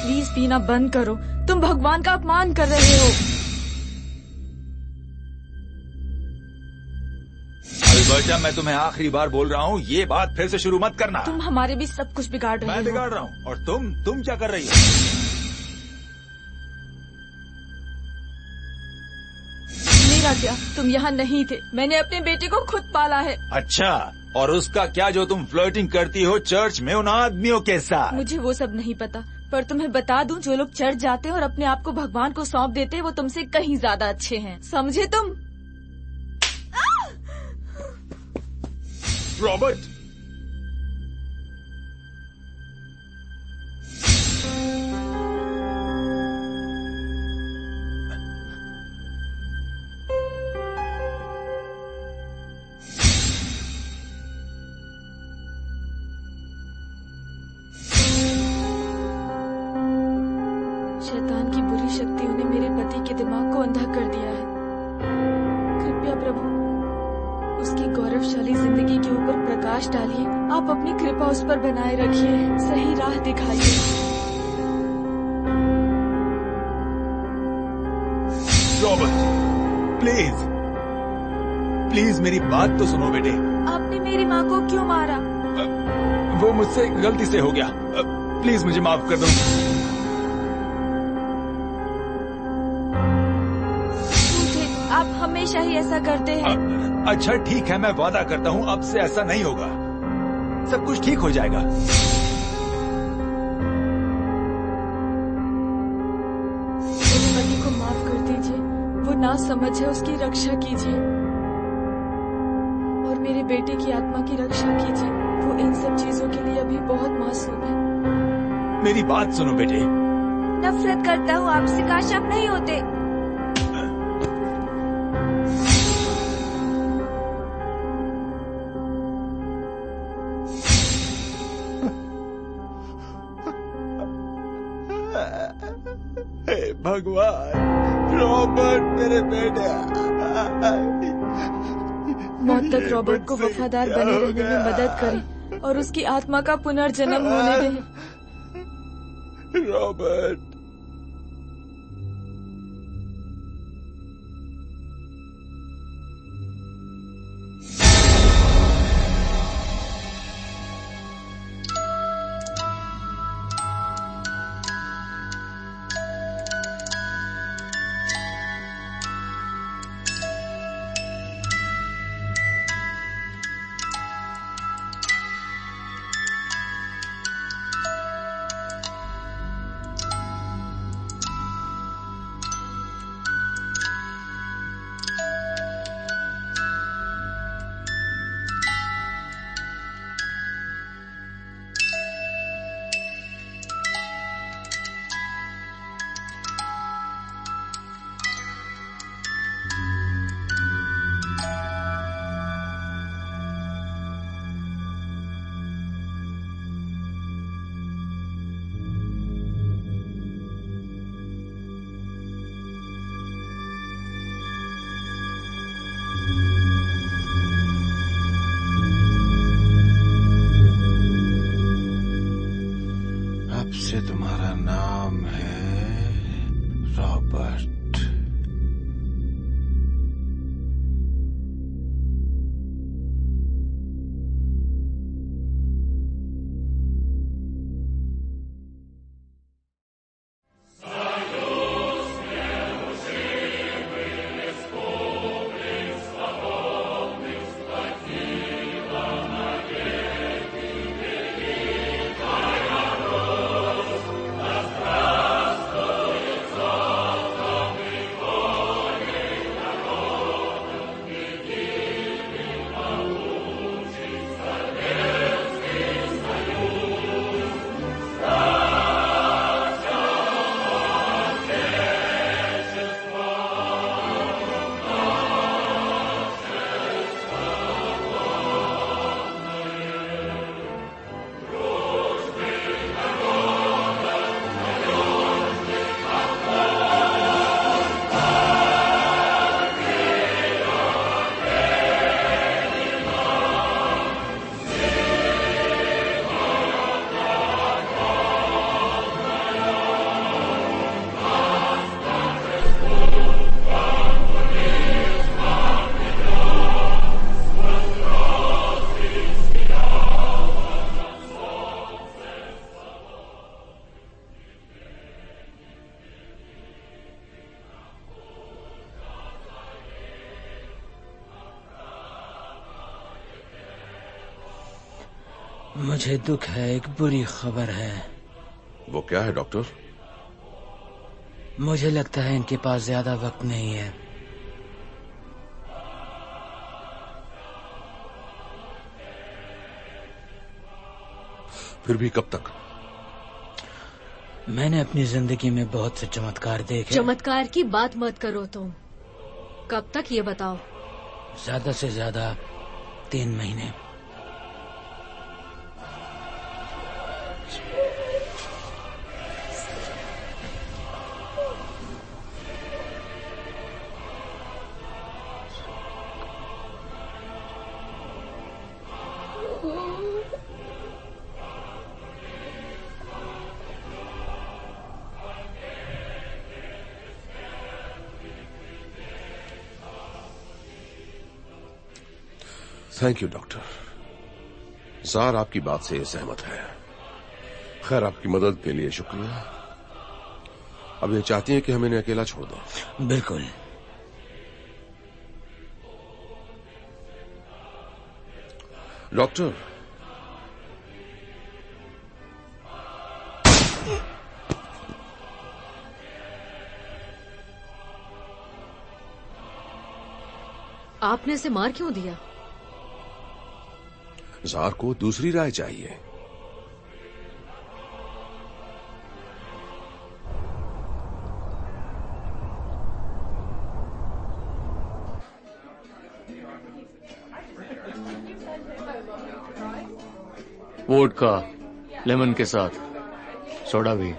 Please पीना बंद करो, तुम भगवान का अपमान कर रहे हो। अल्बर्टा, मैं तुम्हें आखिरी बार बोल रहा हूँ, ये बात फिर से शुरू मत करना। तुम हमारे भी सब कुछ बिगाड़ रहे हो। मैं बिगाड़ रहा हूँ? और तुम क्या कर रही हो? मेरा क्या, तुम यहाँ नहीं थे, मैंने अपने बेटे को खुद पाला है। अच्छा, और उसका क्या जो तुम फ्लर्टिंग करती हो चर्च में उन आदमियों के साथ? मुझे वो सब नहीं पता, पर तुम्हें बता दूं, जो लोग चर्च जाते हैं और अपने आप को भगवान को सौंप देते हैं, वो तुमसे कहीं ज्यादा अच्छे हैं, समझे तुम? रॉबर्ट, शैतान की बुरी शक्तियों ने मेरे पति के दिमाग को अंधा कर दिया है। कृपया प्रभु उसकी गौरवशाली जिंदगी के ऊपर प्रकाश डालिए। आप अपनी कृपा उस पर बनाए रखिए, सही राह दिखाइए। रॉबर्ट, प्लीज प्लीज मेरी बात तो सुनो बेटे। आपने मेरी माँ को क्यों मारा? वो मुझसे गलती से हो गया, प्लीज मुझे माफ कर दो। आप हमेशा ही ऐसा करते हैं। अच्छा ठीक है, मैं वादा करता हूँ अब से ऐसा नहीं होगा, सब कुछ ठीक हो जाएगा। मेरे पति को माफ कर दीजिए, वो ना समझ है, उसकी रक्षा कीजिए। और मेरे बेटे की आत्मा की रक्षा कीजिए, वो इन सब चीजों के लिए अभी बहुत मासूम है। मेरी बात सुनो बेटे। नफरत करता हूँ आपसे, काश आप नहीं होते। हे भगवान, रॉबर्ट मेरे बेटे। मौत तक रॉबर्ट को वफादार बने रहने में मदद करें और उसकी आत्मा का पुनर्जन्म होने दें। रॉबर्ट, मुझे दुख है, एक बुरी खबर है। वो क्या है डॉक्टर? मुझे लगता है इनके पास ज्यादा वक्त नहीं है। फिर भी कब तक? मैंने अपनी जिंदगी में बहुत से चमत्कार देखे। चमत्कार की बात मत करो तुम। कब तक ये बताओ? ज्यादा से ज्यादा 3 महीने। Thank you doctor. जार आपकी बात से सहमत है। खैर, आपकी मदद के लिए शुक्रिया। अब ये चाहती हैं कि हम इन्हें अकेला छोड़ दें? बिल्कुल। डॉक्टर, आपने इसे मार क्यों दिया? जार को दूसरी राय चाहिए। वोडका लेमन के साथ सोडा भी।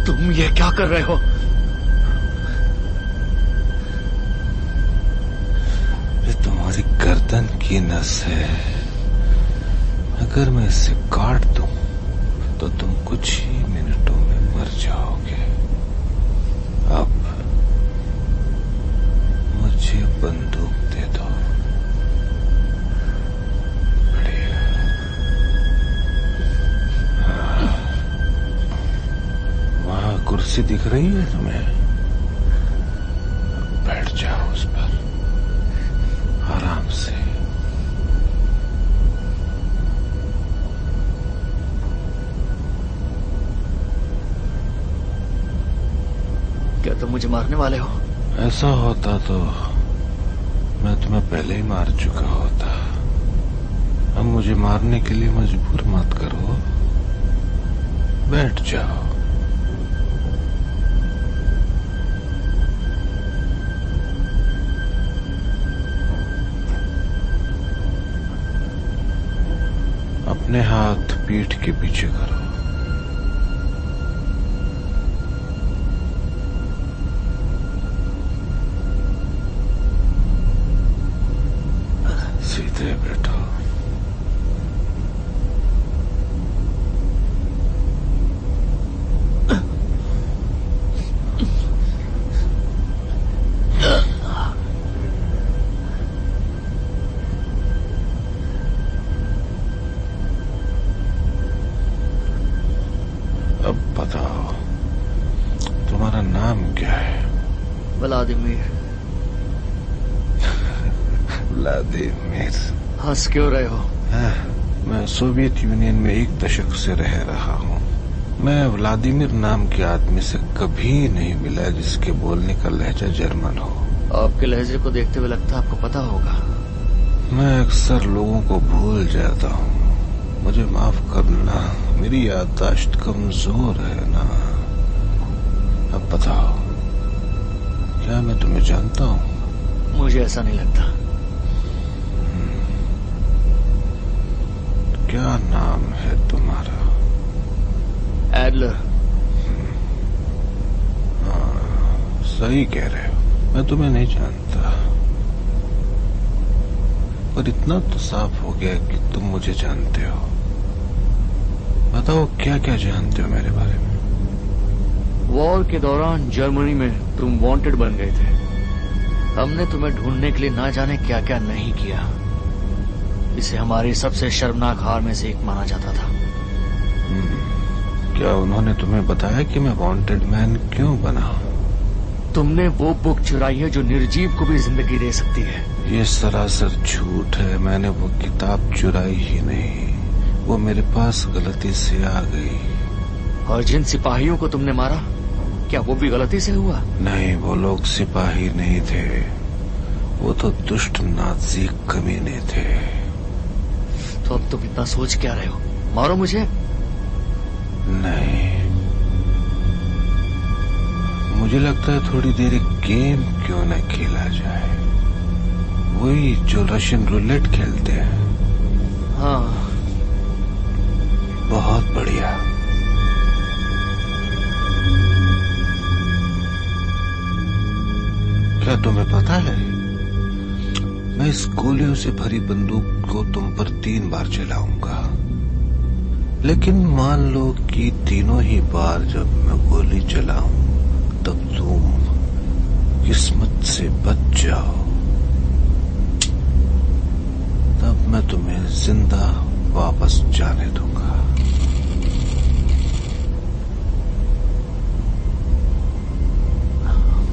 तुम ये क्या कर रहे हो? ये तुम्हारी गर्दन की नस है। अगर मैं इसे काट दूं तो तुम कुछ ही मिनटों में मर जाओगे। अब मुझे बंदूक दे दो। बढ़िया। वहां कुर्सी दिख रही है तुम्हें? बैठ जाओ उस पर आराम से। क्या तुम मुझे मारने वाले हो? ऐसा होता तो मैं तुम्हें पहले ही मार चुका होता। अब मुझे मारने के लिए मजबूर मत करो। बैठ जाओ। अपने हाथ पीठ के पीछे करो। सीधे बैठो। अब बताओ, तुम्हारा नाम क्या है? व्लादिमीर। व्लादिमीर। हंस क्यों रहे हो? मैं सोवियत यूनियन में 1 दशक से रह रहा हूँ। मैं व्लादिमीर नाम के आदमी से कभी नहीं मिला जिसके बोलने का लहजा जर्मन हो। आपके लहजे को देखते हुए लगता है आपको पता होगा। मैं अक्सर लोगों को भूल जाता हूँ, मुझे माफ करना, मेरी याददाश्त कमजोर है ना। अब बताओ, क्या मैं तुम्हें जानता हूँ? मुझे ऐसा नहीं लगता। क्या नाम है तुम्हारा? एडलर। हाँ, सही कह रहे हो, मैं तुम्हें नहीं जानता, पर इतना तो साफ हो गया कि तुम मुझे जानते हो। बताओ, क्या क्या जानते हो मेरे बारे में? वॉर के दौरान जर्मनी में तुम वांटेड बन गए थे। हमने तुम्हें ढूंढने के लिए ना जाने क्या क्या नहीं किया। इसे हमारी सबसे शर्मनाक हार में से एक माना जाता था। क्या उन्होंने तुम्हें बताया कि मैं वांटेड मैन क्यों बना? तुमने वो बुक चुराई है जो निर्जीव को भी जिंदगी दे सकती है। ये सरासर झूठ है। मैंने वो किताब चुराई ही नहीं, वो मेरे पास गलती से आ गई। और जिन सिपाहियों को तुमने मारा, क्या वो भी गलती से हुआ? नहीं, वो लोग सिपाही नहीं थे, वो तो दुष्ट नाजी कमीने थे। तो अब तुम इतना सोच क्या रहे हो? मारो मुझे। नहीं, मुझे लगता है थोड़ी देर एक गेम क्यों न खेला जाए, वही जो रशियन रूलेट खेलते हैं। हाँ, बहुत बढ़िया। क्या तुम्हें पता है, मैं इस गोलियों से भरी बंदूक को तुम पर 3 बार चलाऊंगा, लेकिन मान लो कि तीनों ही बार जब मैं गोली चलाऊं तब तुम किस्मत से बच जाओ, तब मैं तुम्हें जिंदा वापस जाने दूंगा।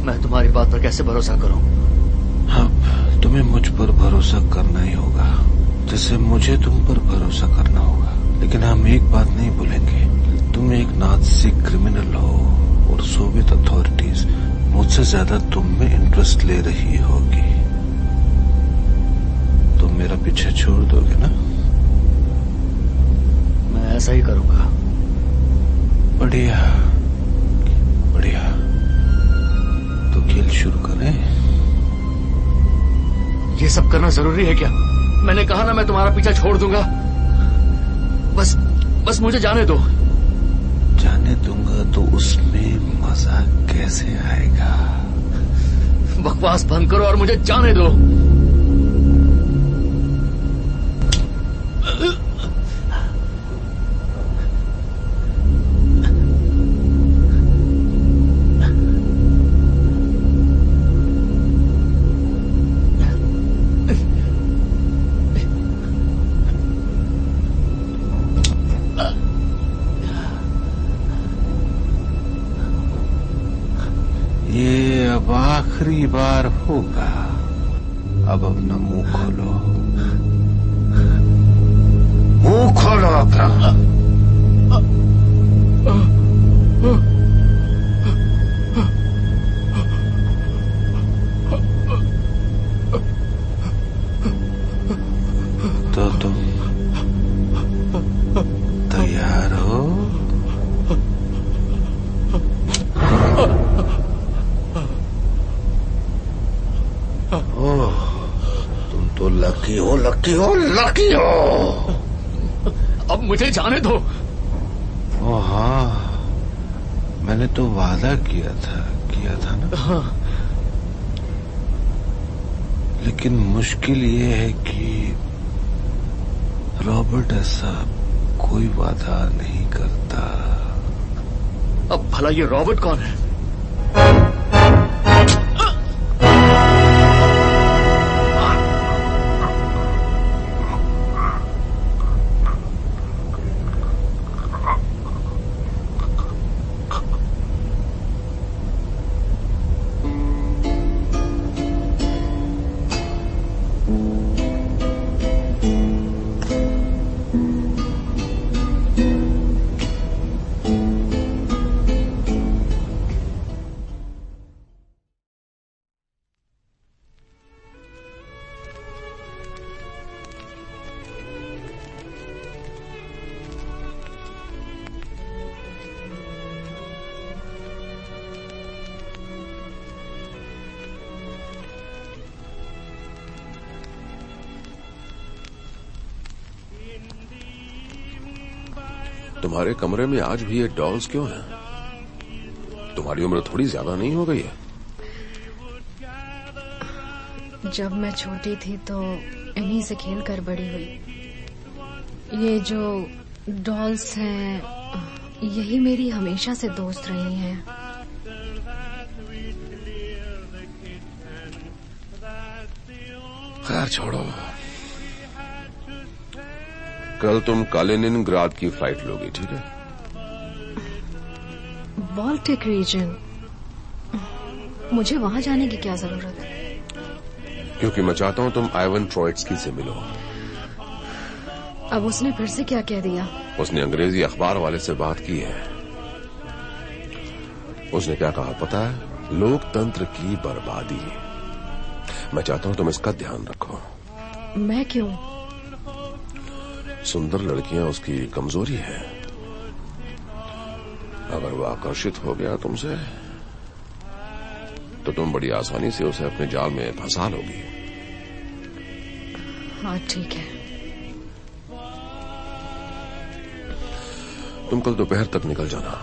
मैं तुम्हारी बात पर कैसे भरोसा करूं? अब तुम्हें मुझ पर भरोसा करना ही होगा, जैसे मुझे तुम पर भरोसा करना होगा। लेकिन हम एक बात नहीं भूलेंगे, तुम एक नाजी क्रिमिनल हो और सोवियत अथॉरिटीज मुझसे ज्यादा तुम में इंटरेस्ट ले रही होगी। तुम मेरा पीछे छोड़ दोगे ना? मैं ऐसा ही करूंगा। बढ़िया बढ़िया, तो खेल शुरू करें। ये सब करना जरूरी है क्या? मैंने कहा ना, मैं तुम्हारा पीछा छोड़ दूंगा। बस मुझे जाने दो। जाने दूंगा तो उसमें मजा कैसे आएगा? बकवास बंद करो और मुझे जाने दो। ये अब आखिरी बार होगा। अब अपना मुंह खोलो, मुंह खोलो अपना। तो तुम तैयार हो? तुम तो लकी हो, लकी हो, लकी हो। अब मुझे जाने दो। ओ हाँ, मैंने तो वादा किया था ना। हाँ। लेकिन मुश्किल ये है कि रॉबर्ट ऐसा कोई वादा नहीं करता। अब भला ये रॉबर्ट कौन है? तुम्हारे कमरे में आज भी ये डॉल्स क्यों हैं? तुम्हारी उम्र थोड़ी ज्यादा नहीं हो गई है? जब मैं छोटी थी तो इन्हीं से खेल कर बड़ी हुई। ये जो डॉल्स हैं, यही मेरी हमेशा से दोस्त रही हैं। खैर छोड़ो, कल तुम कालिनिनग्राद की फ्लाइट लोगी, ठीक है? बाल्टिक रीजन, मुझे वहां जाने की क्या जरूरत है? क्योंकि मैं चाहता हूं तुम आइवन ट्रोइट्स्की से मिलो। अब उसने फिर से क्या कह दिया? उसने अंग्रेजी अखबार वाले से बात की है। उसने क्या कहा पता है? लोकतंत्र की बर्बादी। मैं चाहता हूं तुम इसका ध्यान रखो। मैं क्यों? सुंदर लड़कियां उसकी कमजोरी है। अगर वो आकर्षित हो गया तुमसे तो तुम बड़ी आसानी से उसे अपने जाल में फंसा लोगी। हाँ ठीक है। तुम कल दोपहर तक निकल जाना।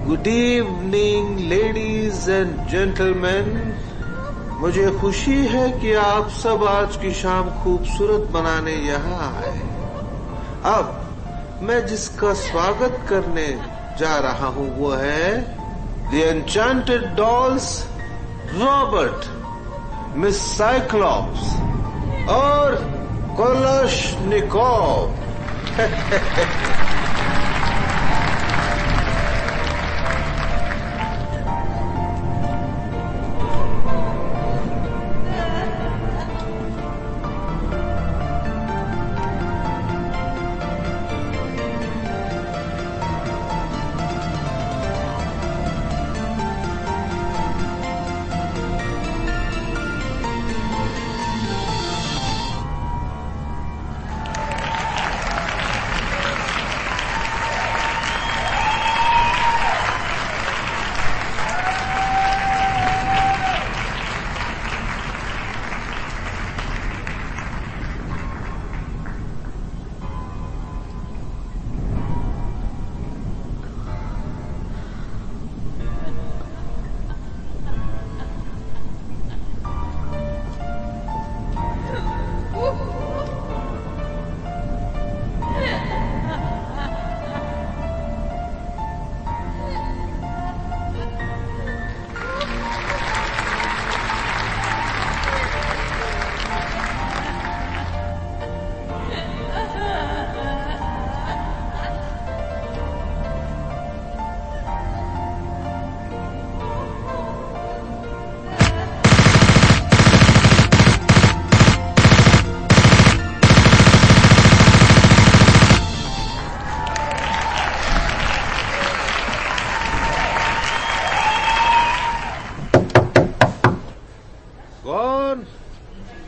Good evening ladies and gentleman. मुझे खुशी है कि आप सब आज की शाम खूबसूरत बनाने यहाँ आए। अब मैं जिसका स्वागत करने जा रहा हूँ वो है the enchanted dolls, Robert, miss Cyclops और कलशनिकोव।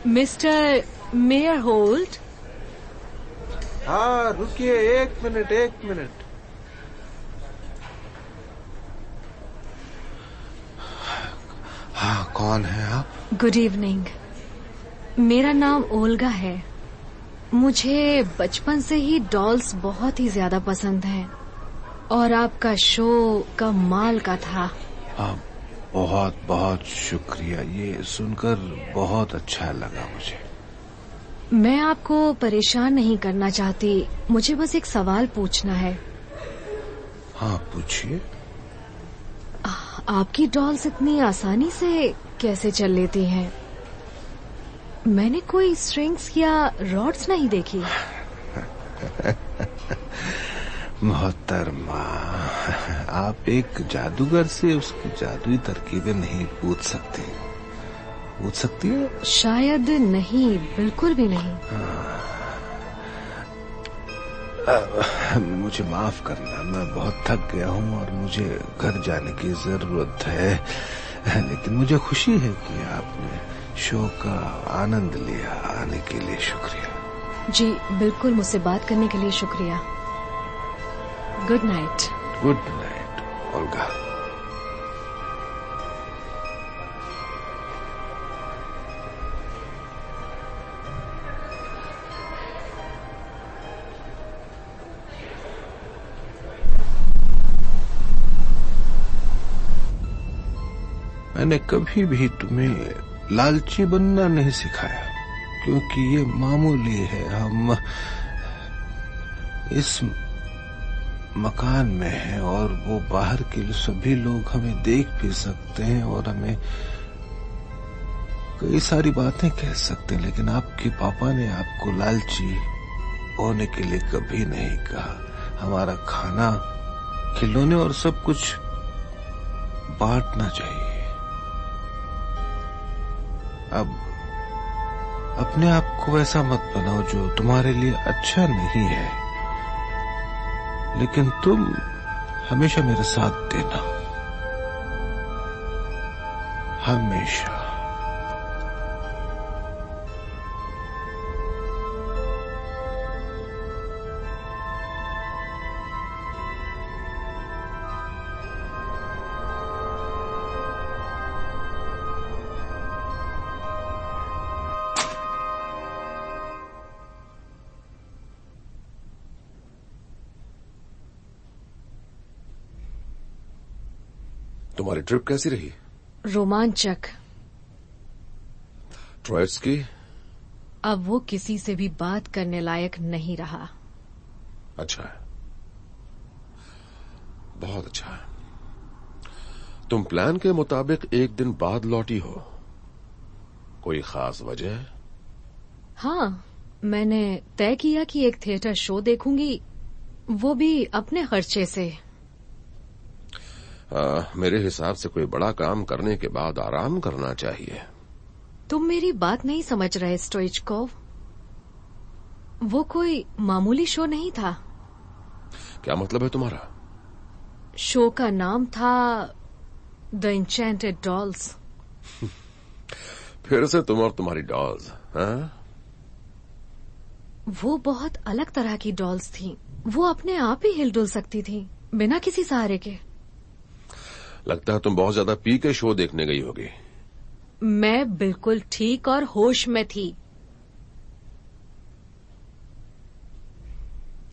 Mister mayor Holt. हाँ रुकिए, एक मिनट। हाँ, कौन है आप? गुड इवनिंग, मेरा नाम ओल्गा है। मुझे बचपन से ही डॉल्स बहुत ही ज्यादा पसंद हैं और आपका शो कमाल का था। बहुत बहुत शुक्रिया, ये सुनकर बहुत अच्छा लगा मुझे। मैं आपको परेशान नहीं करना चाहती, मुझे बस एक सवाल पूछना है। हाँ पूछिए। आपकी डॉल्स इतनी आसानी से कैसे चल लेती हैं? मैंने कोई स्ट्रिंग्स या रॉड्स नहीं देखी। मोहतरमा, आप एक जादूगर से उसकी जादुई तरकीबें नहीं पूछ सकती। पूछ सकती है? शायद नहीं, बिल्कुल भी नहीं। मुझे माफ करना, मैं बहुत थक गया हूँ और मुझे घर जाने की जरूरत है, लेकिन मुझे खुशी है कि आपने शो का आनंद लिया। आने के लिए शुक्रिया। जी बिल्कुल, मुझसे बात करने के लिए शुक्रिया। Good night. Good night Olga. मैंने कभी भी तुम्हें लालची बनना नहीं सिखाया, क्योंकि ये मामूली है। हम इस मकान में हैं और वो बाहर के सभी लोग हमें देख भी सकते हैं और हमें कई सारी बातें कह सकते हैं, लेकिन आपके पापा ने आपको लालची होने के लिए कभी नहीं कहा। हमारा खाना, खिलौने और सब कुछ बांटना चाहिए। अब अपने आप को वैसा मत बनाओ जो तुम्हारे लिए अच्छा नहीं है, लेकिन तुम हमेशा मेरे साथ देना, हमेशा। तुम्हारी ट्रिप कैसी रही? रोमांचक। ट्रोइट्स्की? अब वो किसी से भी बात करने लायक नहीं रहा। अच्छा है, बहुत अच्छा है। तुम प्लान के मुताबिक एक दिन बाद लौटी हो, कोई खास वजह? हाँ, मैंने तय किया कि एक थिएटर शो देखूंगी, वो भी अपने खर्चे से। मेरे हिसाब से कोई बड़ा काम करने के बाद आराम करना चाहिए। तुम मेरी बात नहीं समझ रहे स्टोइचकोव। वो कोई मामूली शो नहीं था। क्या मतलब है तुम्हारा? शो का नाम था द इंचेंटेड डॉल्स। फिर से तुम और तुम्हारी डॉल्स, हाँ? वो बहुत अलग तरह की डॉल्स थीं। वो अपने आप ही हिलडुल सकती थीं, बिना किसी सहारे के। लगता है तुम बहुत ज्यादा पी के शो देखने गई होगी। मैं बिल्कुल ठीक और होश में थी।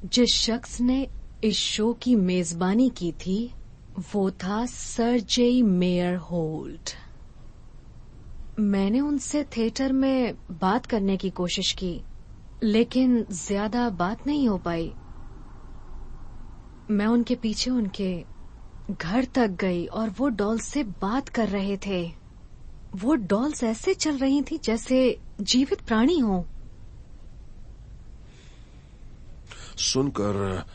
जिस शख्स ने इस शो की मेजबानी की थी वो था सर जे मेयर होल्ट। मैंने उनसे थिएटर में बात करने की कोशिश की, लेकिन ज्यादा बात नहीं हो पाई। मैं उनके पीछे उनके घर तक गई और वो डॉल्स से बात कर रहे थे। वो डॉल्स ऐसे चल रही थी जैसे जीवित प्राणी हो। सुनकर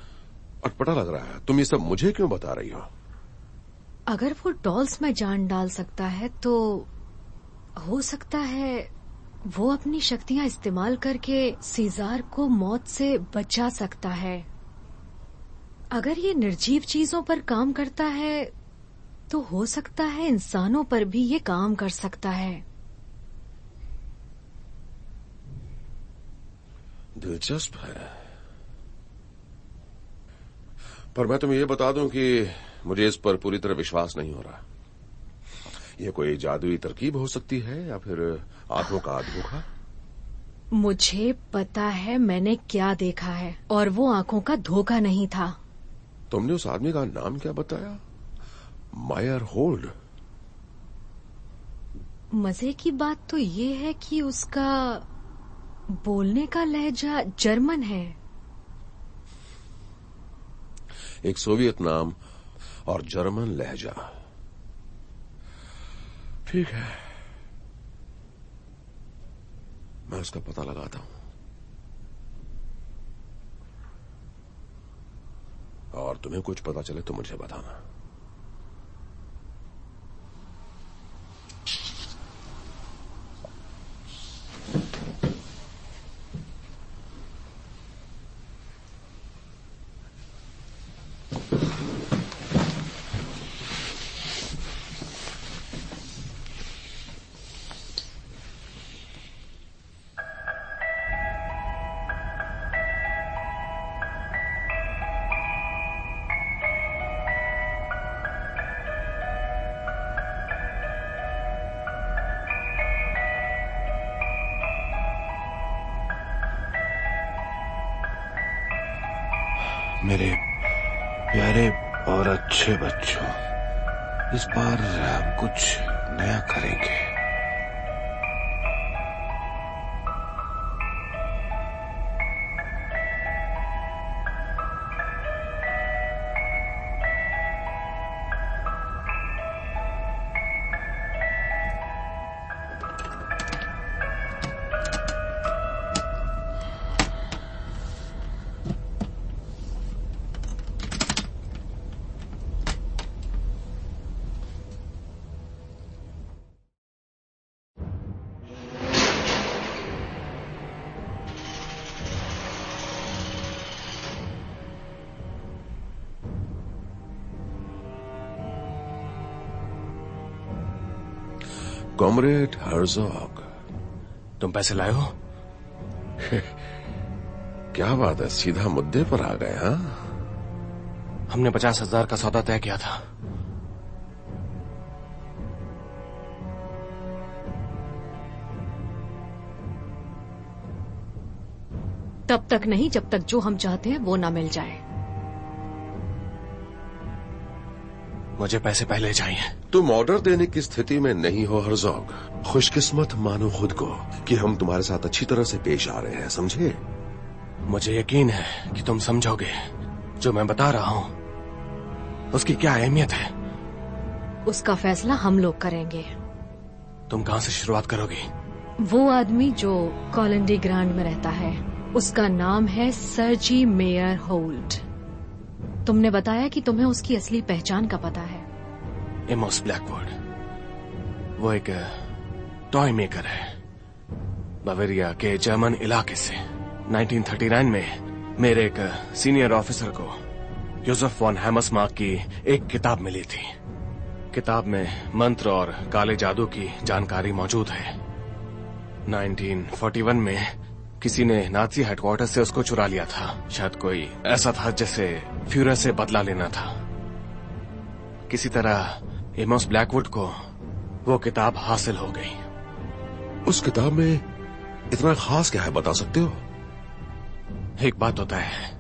अटपटा लग रहा है। तुम ये सब मुझे क्यों बता रही हो? अगर वो डॉल्स में जान डाल सकता है तो हो सकता है वो अपनी शक्तियां इस्तेमाल करके सीजार को मौत से बचा सकता है। अगर ये निर्जीव चीजों पर काम करता है तो हो सकता है इंसानों पर भी ये काम कर सकता है। दिलचस्प है, पर मैं तुम्हें ये बता दूं कि मुझे इस पर पूरी तरह विश्वास नहीं हो रहा। यह कोई जादुई तरकीब हो सकती है या फिर आंखों का धोखा। मुझे पता है मैंने क्या देखा है, और वो आंखों का धोखा नहीं था। तुमने उस आदमी का नाम क्या बताया? मायर होल्ड। मजे की बात तो ये है कि उसका बोलने का लहजा जर्मन है। एक सोवियत नाम और जर्मन लहजा। ठीक है, मैं उसका पता लगाता हूं और तुम्हें कुछ पता चले तो मुझे बताना। मेरे प्यारे और अच्छे बच्चों, इस बार हम कुछ नया करेंगे। कॉमरेड हर्जॉग, तुम पैसे लाए हो? क्या बात है, सीधा मुद्दे पर आ गए। हाँ, हमने 50,000 का सौदा तय किया था। तब तक नहीं जब तक जो हम चाहते हैं वो ना मिल जाए। मुझे पैसे पहले चाहिए। तुम ऑर्डर देने की स्थिति में नहीं हो हरजोग। खुशकिस्मत मानो खुद को कि हम तुम्हारे साथ अच्छी तरह से पेश आ रहे हैं, समझे? मुझे यकीन है कि तुम समझोगे जो मैं बता रहा हूँ उसकी क्या अहमियत है। उसका फैसला हम लोग करेंगे। तुम कहाँ से शुरुआत करोगी? वो आदमी जो कॉलोनी ग्रांड में रहता है, उसका नाम है सर्जी मेयर होल्ट। तुमने बताया कि तुम्हें उसकी असली पहचान का पता है। एमोस ब्लैकवुड, वो एक टॉय मेकर है, बवेरिया के जर्मन इलाके से। 1939 में मेरे एक सीनियर ऑफिसर को योसेफ वॉन हैमर्समार्क की एक किताब मिली थी। किताब में मंत्र और काले जादू की जानकारी मौजूद है। 1941 में किसी ने नाजी हेडक्वार्टर से उसको चुरा लिया था। शायद कोई ऐसा था जैसे फ्यूरर से बदला लेना था। किसी तरह एमोस ब्लैकवुड को वो किताब हासिल हो गई। उस किताब में इतना खास क्या है, बता सकते हो? एक बात होता है,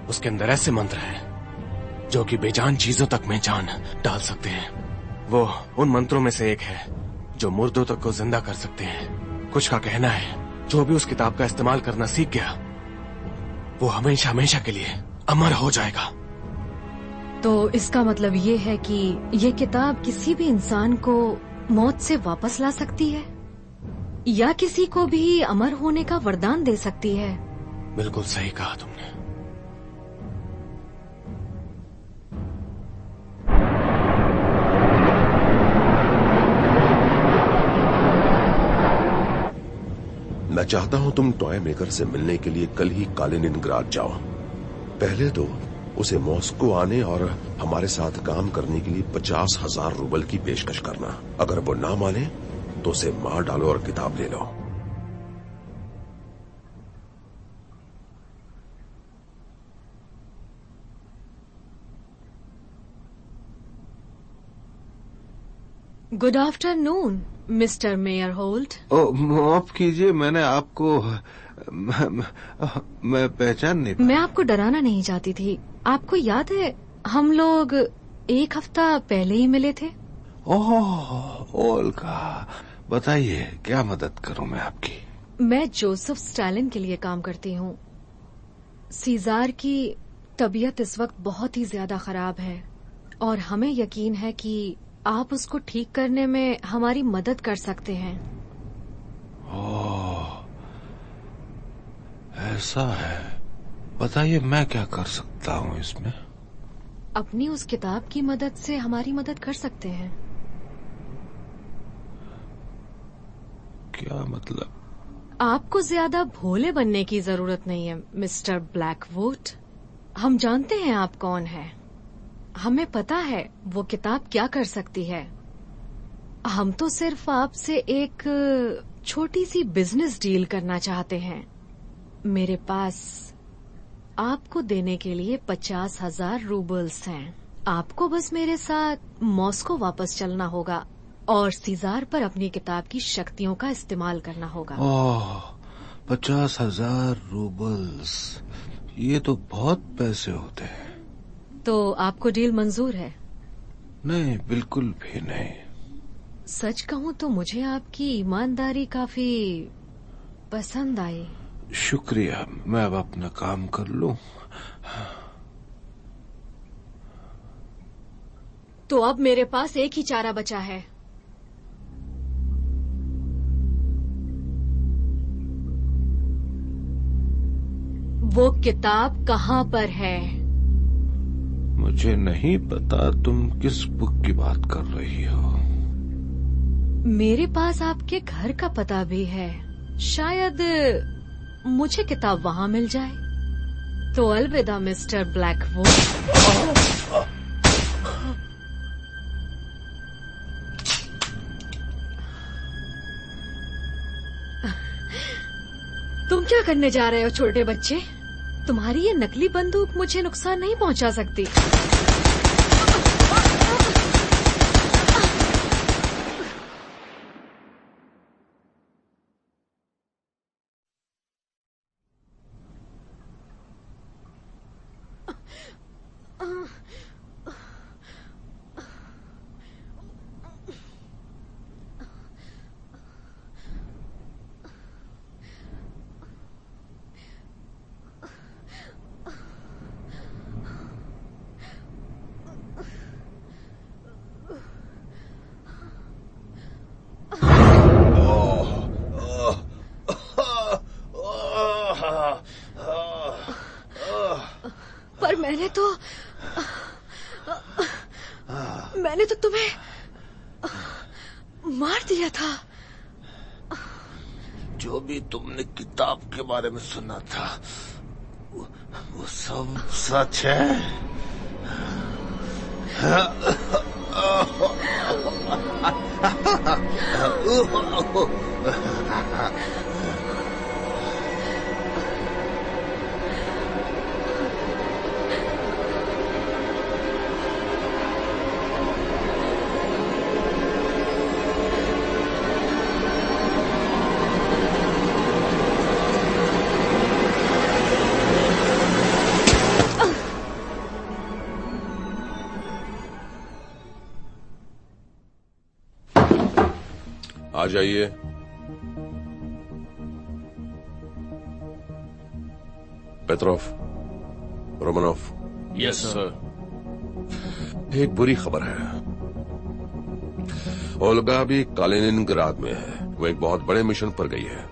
उसके अंदर ऐसे मंत्र हैं जो कि बेजान चीजों तक में जान डाल सकते हैं। वो उन मंत्रों में से एक है जो मुर्दों तक को जिंदा कर सकते हैं। कुछ का कहना है जो भी उस किताब का इस्तेमाल करना सीख गया वो हमेशा हमेशा के लिए अमर हो जाएगा। तो इसका मतलब ये है कि ये किताब किसी भी इंसान को मौत से वापस ला सकती है या किसी को भी अमर होने का वरदान दे सकती है। बिल्कुल सही कहा तुमने। मैं चाहता हूं तुम टॉय मेकर से मिलने के लिए कल ही कालिनिनग्राड जाओ। पहले तो उसे मॉस्को आने और हमारे साथ काम करने के लिए 50,000 रूबल की पेशकश करना। अगर वो ना माने तो उसे मार डालो और किताब ले लो। Good afternoon mister mayor Holt. माफ कीजिए, मैंने आपको मैं पहचान नहीं पाया। मैं आपको डराना नहीं चाहती थी। आपको याद है हम लोग एक हफ्ता पहले ही मिले थे? ओह ओल्गा, बताइए क्या मदद करूं मैं आपकी? मैं जोसेफ स्टालिन के लिए काम करती हूँ। सीजार की तबीयत इस वक्त बहुत ही ज्यादा खराब है और हमें यकीन है कि आप उसको ठीक करने में हमारी मदद कर सकते हैं। ओह, ऐसा है। बताइए मैं क्या कर सकता हूँ इसमें? अपनी उस किताब की मदद से हमारी मदद कर सकते हैं। क्या मतलब? आपको ज्यादा भोले बनने की जरूरत नहीं है मिस्टर ब्लैकवुड। हम जानते हैं आप कौन हैं। हमें पता है वो किताब क्या कर सकती है। हम तो सिर्फ आपसे एक छोटी सी बिजनेस डील करना चाहते हैं। मेरे पास आपको देने के लिए 50,000 रूबल्स हैं। आपको बस मेरे साथ मॉस्को वापस चलना होगा और सीजार पर अपनी किताब की शक्तियों का इस्तेमाल करना होगा। ओह, 50,000 रूबल्स, ये तो बहुत पैसे होते हैं। तो आपको डील मंजूर है? नहीं, बिल्कुल भी नहीं। सच कहूँ तो मुझे आपकी ईमानदारी काफी पसंद आई। शुक्रिया, मैं अब अपना काम कर लूं। तो अब मेरे पास एक ही चारा बचा है। वो किताब कहाँ पर है? मुझे नहीं पता तुम किस बुक की बात कर रही हो। मेरे पास आपके घर का पता भी है। शायद मुझे किताब वहाँ मिल जाए। तो अलविदा मिस्टर ब्लैकवुड। तुम क्या करने जा रहे हो छोटे बच्चे? तुम्हारी ये नकली बंदूक मुझे नुकसान नहीं पहुंचा सकती। और मैंने तो तुम्हें मार दिया था। जो भी तुमने किताब के बारे में सुना था वो सब सच है। आ जाइए। पेट्रोव, रोमानोव। Yes sir. एक बुरी खबर है। ओल्गा भी कालिनिनग्राद में है। वो एक बहुत बड़े मिशन पर गई है।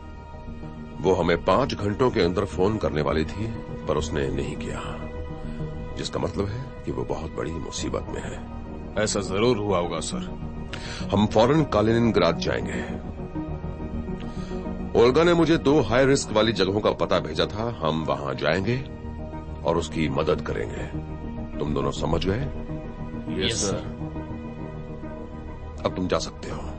वो हमें 5 घंटों के अंदर फोन करने वाली थी, पर उसने नहीं किया, जिसका मतलब है कि वो बहुत बड़ी मुसीबत में है। ऐसा जरूर हुआ होगा सर। हम फौरन कालिनिनग्राद जाएंगे। ओल्गा ने मुझे 2 हाई रिस्क वाली जगहों का पता भेजा था। हम वहां जाएंगे और उसकी मदद करेंगे। तुम दोनों समझ गए? Yes sir. अब तुम जा सकते हो।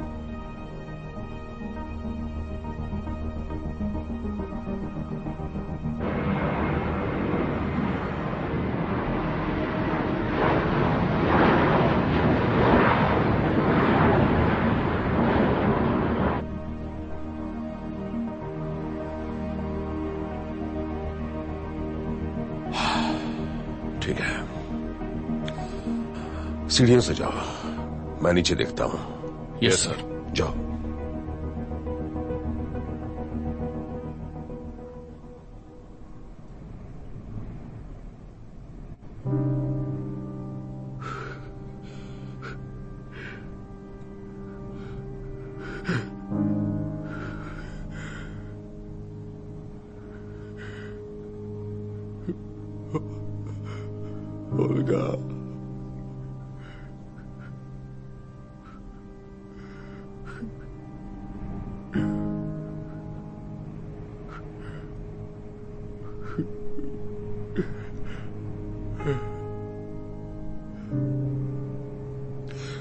ठीक है, सीढ़ियों से जाओ, मैं नीचे देखता हूं। Yes sir. जाओ। ओल्गा,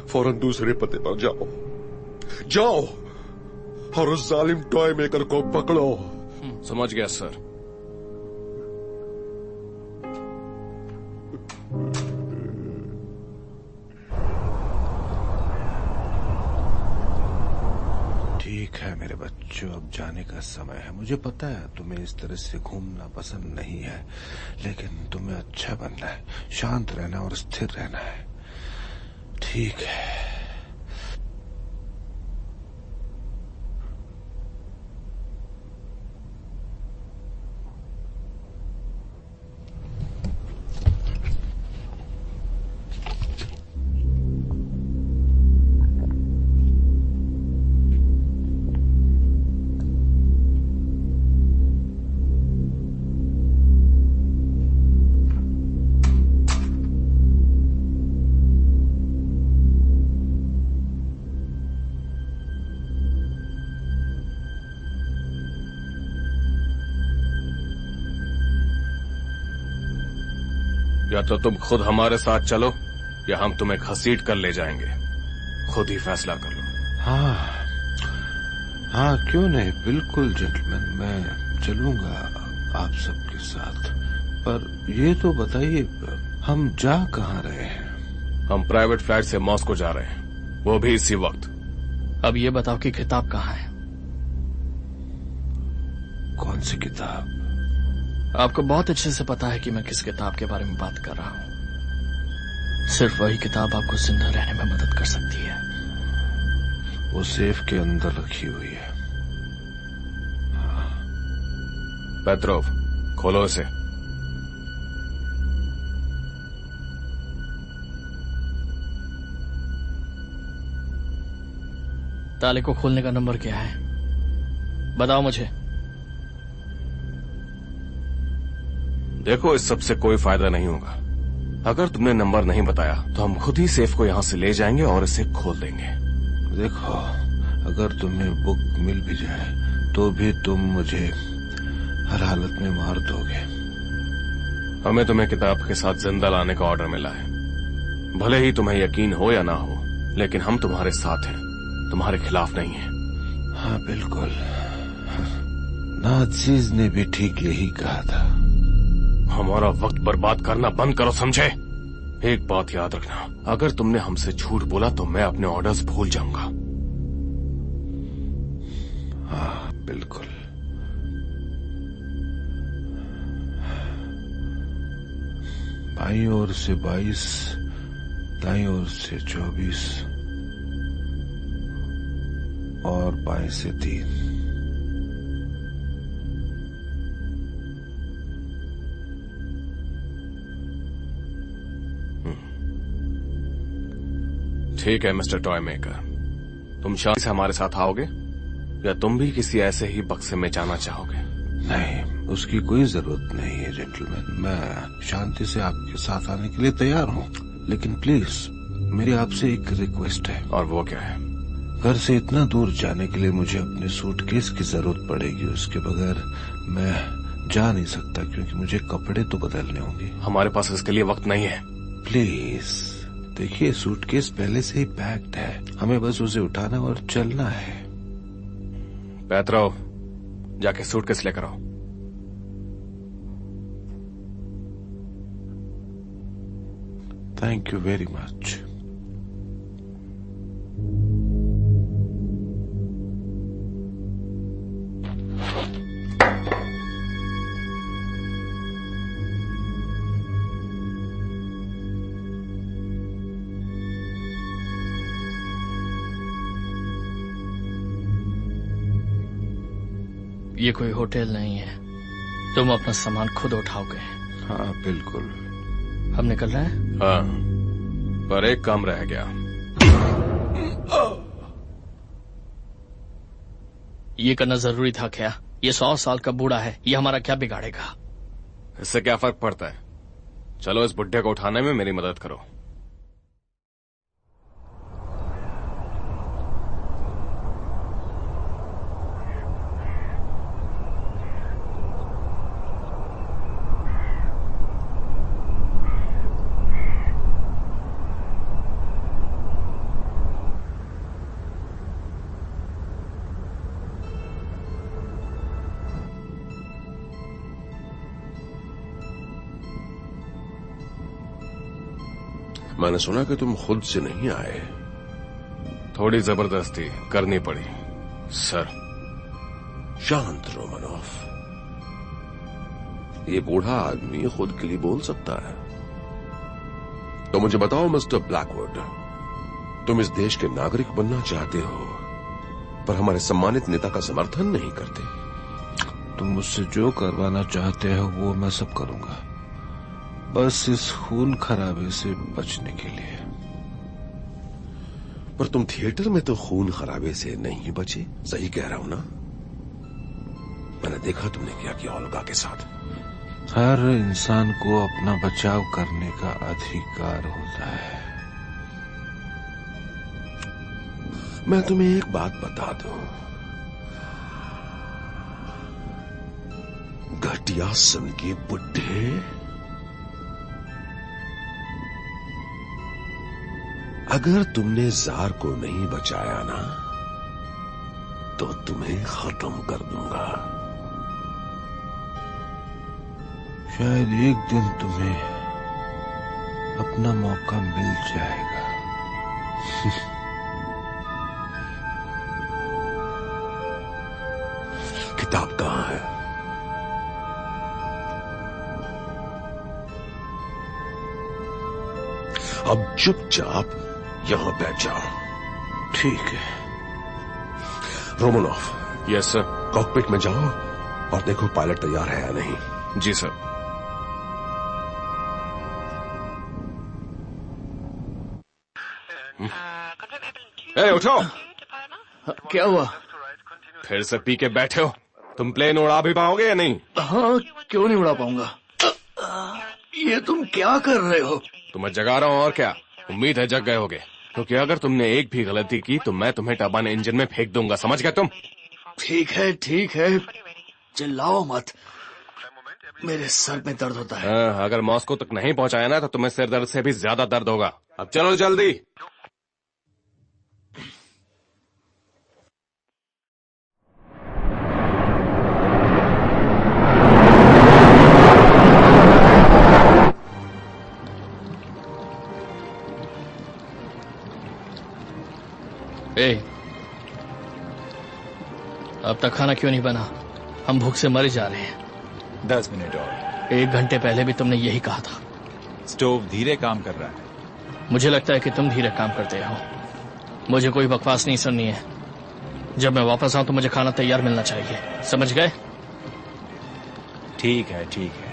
फौरन दूसरे पते पर जाओ, जाओ और उस जालिम टॉय मेकर को पकड़ो। समझ गया सर। ठीक है मेरे बच्चों, अब जाने का समय है। मुझे पता है तुम्हें इस तरह से घूमना पसंद नहीं है, लेकिन तुम्हें अच्छा बनना है, शांत रहना और स्थिर रहना है। ठीक है। या तो तुम खुद हमारे साथ चलो या हम तुम्हें घसीट कर ले जाएंगे। खुद ही फैसला कर लो। हाँ हाँ, क्यों नहीं, बिल्कुल जेंटलमैन, मैं चलूंगा आप सबके साथ। पर ये तो बताइए, हम जा कहाँ रहे हैं? हम प्राइवेट फ्लाइट से मॉस्को जा रहे हैं, वो भी इसी वक्त। अब ये बताओ कि किताब कहाँ है? कौन सी किताब? आपको बहुत अच्छे से पता है कि मैं किस किताब के बारे में बात कर रहा हूँ। सिर्फ वही किताब आपको जिंदा रहने में मदद कर सकती है। वो सेफ के अंदर रखी हुई है। पेट्रोव, खोलो इसे। ताले को खोलने का नंबर क्या है? बताओ मुझे। देखो, इस सबसे कोई फायदा नहीं होगा। अगर तुमने नंबर नहीं बताया तो हम खुद ही सेफ को यहाँ से ले जाएंगे और इसे खोल देंगे। देखो, अगर तुम्हें बुक मिल भी जाए तो भी तुम मुझे हर हालत में मार दोगे। हमें तुम्हें किताब के साथ जिंदा लाने का ऑर्डर मिला है। भले ही तुम्हें यकीन हो या ना हो, लेकिन हम तुम्हारे साथ हैं, तुम्हारे खिलाफ नहीं हैं। हाँ बिल्कुल, नाज़ीज ने भी ठीक यही कहा था। हमारा वक्त बर्बाद करना बंद करो, समझे? एक बात याद रखना, अगर तुमने हमसे झूठ बोला तो मैं अपने ऑर्डर्स भूल जाऊंगा। हाँ बिल्कुल। बाईं ओर से 22, दाईं ओर से 24 और बाएं से 3। ठीक है मिस्टर टॉय मेकर, तुम शांति से हमारे साथ आओगे या तुम भी किसी ऐसे ही बक्से में जाना चाहोगे? नहीं, उसकी कोई जरूरत नहीं है जेंटलमैन। मैं शांति से आपके साथ आने के लिए तैयार हूँ, लेकिन प्लीज मेरी आपसे एक रिक्वेस्ट है। और वो क्या है? घर से इतना दूर जाने के लिए मुझे अपने सूटकेस की जरूरत पड़ेगी। उसके बगैर मैं जा नहीं सकता, क्योंकि मुझे कपड़े तो बदलने होंगे। हमारे पास इसके लिए वक्त नहीं है। प्लीज देखिए, सूटकेस पहले से ही पैक्ड है, हमें बस उसे उठाना और चलना है। पैत्रो, जाके सूटकेस लेकर आओ। Thank you very much. ये कोई होटल नहीं है, तुम अपना सामान खुद उठाओगे। हाँ बिल्कुल। हम निकल रहे हैं? हाँ, पर एक काम रह गया। ये करना जरूरी था क्या? ये 100 साल का बूढ़ा है, ये हमारा क्या बिगाड़ेगा? इससे क्या फर्क पड़ता है? चलो इस बुड्ढे को उठाने में मेरी मदद करो। मैंने सुना कि तुम खुद से नहीं आए। थोड़ी जबरदस्ती करनी पड़ी सर। शांत रोमानोफ, ये बूढ़ा आदमी खुद के लिए बोल सकता है। तो मुझे बताओ मिस्टर ब्लैकवुड, तुम इस देश के नागरिक बनना चाहते हो, पर हमारे सम्मानित नेता का समर्थन नहीं करते। तुम मुझसे जो करवाना चाहते हो वो मैं सब करूंगा, बस इस खून खराबे से बचने के लिए। पर तुम थिएटर में तो खून खराबे से नहीं बचे, सही कह रहा हूं ना? मैंने देखा तुमने क्या किया ओल्गा के साथ। हर इंसान को अपना बचाव करने का अधिकार होता है। मैं तुम्हें एक बात बता दूं, घटिया सन के बुड्ढे, अगर तुमने जार को नहीं बचाया ना, तो तुम्हें खत्म कर दूंगा। शायद एक दिन तुम्हें अपना मौका मिल जाएगा। किताब कहां है? अब चुपचाप यहां बैठ जाओ। ठीक है। रोमानोफ, यस सर। कॉकपिट में जाओ और देखो पायलट तैयार है या नहीं। जी सर। उठो। क्या हुआ? फिर से पी के बैठे हो? तुम प्लेन उड़ा भी पाओगे या नहीं? हाँ, क्यों नहीं उड़ा पाऊंगा? ये तुम क्या कर रहे हो? तो मैं जगा रहा हूँ और क्या। उम्मीद है जग गए होगे, क्योंकि अगर तुमने एक भी गलती की तो मैं तुम्हें टर्बाइन इंजन में फेंक दूंगा, समझ गए तुम? ठीक है ठीक है, चिल्लाओ मत, मेरे सर में दर्द होता है। अगर मॉस्को तक नहीं पहुंचाया ना तो तुम्हें सिर दर्द से भी ज्यादा दर्द होगा। अब चलो जल्दी। अब तक खाना क्यों नहीं बना? हम भूख से मर जा रहे हैं। 10 मिनट और। 1 घंटे पहले भी तुमने यही कहा था। स्टोव धीरे काम कर रहा है। मुझे लगता है कि तुम धीरे काम करते हो। मुझे कोई बकवास नहीं सुननी है। जब मैं वापस आऊं तो मुझे खाना तैयार मिलना चाहिए, समझ गए? ठीक है ठीक है।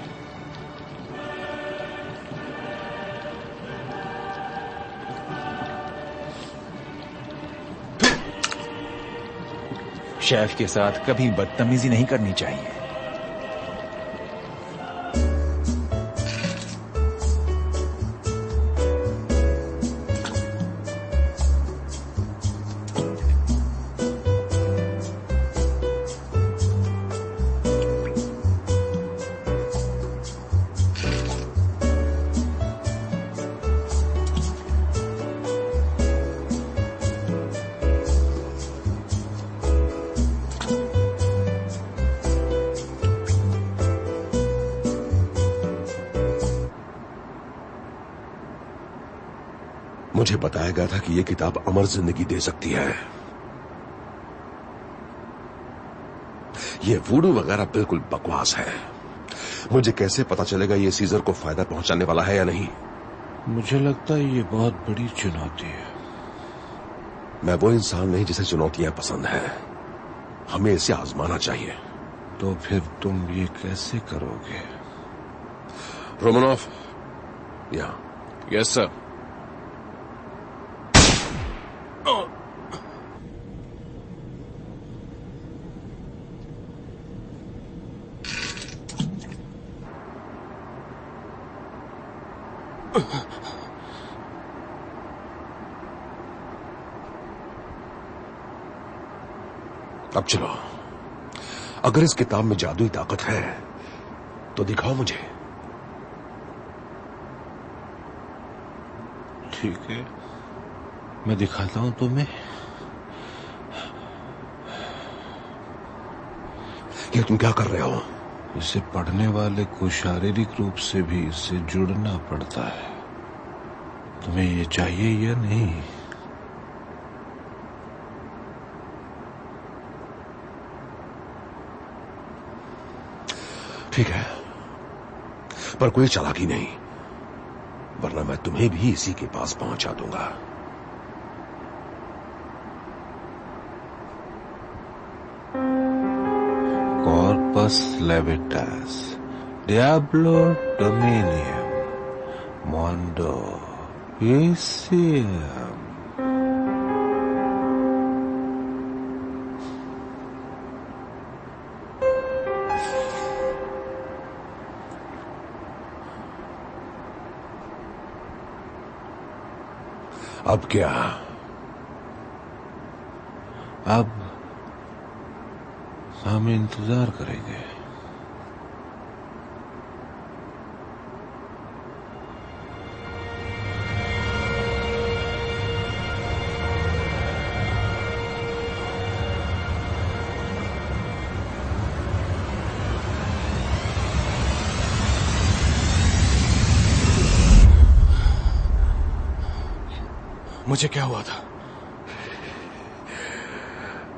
शेफ के साथ कभी बदतमीजी नहीं करनी चाहिए। मुझे बताया गया था कि यह किताब अमर जिंदगी दे सकती है। यह वुडू वगैरह बिल्कुल बकवास है। मुझे कैसे पता चलेगा यह सीजर को फायदा पहुंचाने वाला है या नहीं? मुझे लगता है ये बहुत बड़ी चुनौती है। मैं वो इंसान नहीं जिसे चुनौतियां पसंद है। हमें इसे आजमाना चाहिए। तो फिर तुम ये कैसे करोगे? रोमनॉफ, या यस सर। अब चलो, अगर इस किताब में जादुई ताकत है तो दिखाओ मुझे। ठीक है, मैं दिखाता हूं तुम्हें। ये तुम क्या कर रहे हो? इसे पढ़ने वाले को शारीरिक रूप से भी इससे जुड़ना पड़ता है। तुम्हें ये चाहिए या नहीं? ठीक है, पर कोई चालाकी नहीं, वरना मैं तुम्हें भी इसी के पास पहुंचा दूंगा। कॉर्पस लेविटास डियाब्लो डोमिनियम मोंडो एसियम। अब क्या? अब हम इंतजार करेंगे। मुझे क्या हुआ था?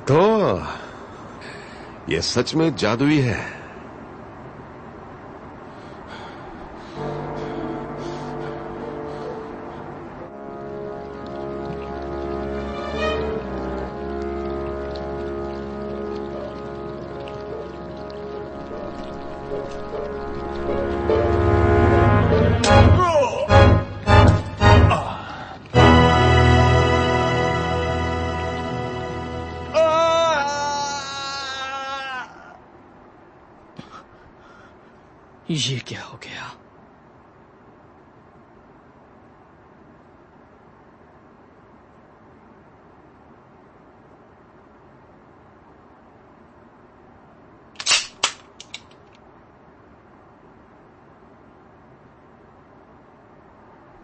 तो ये सच में जादुई है। ये क्या हो गया?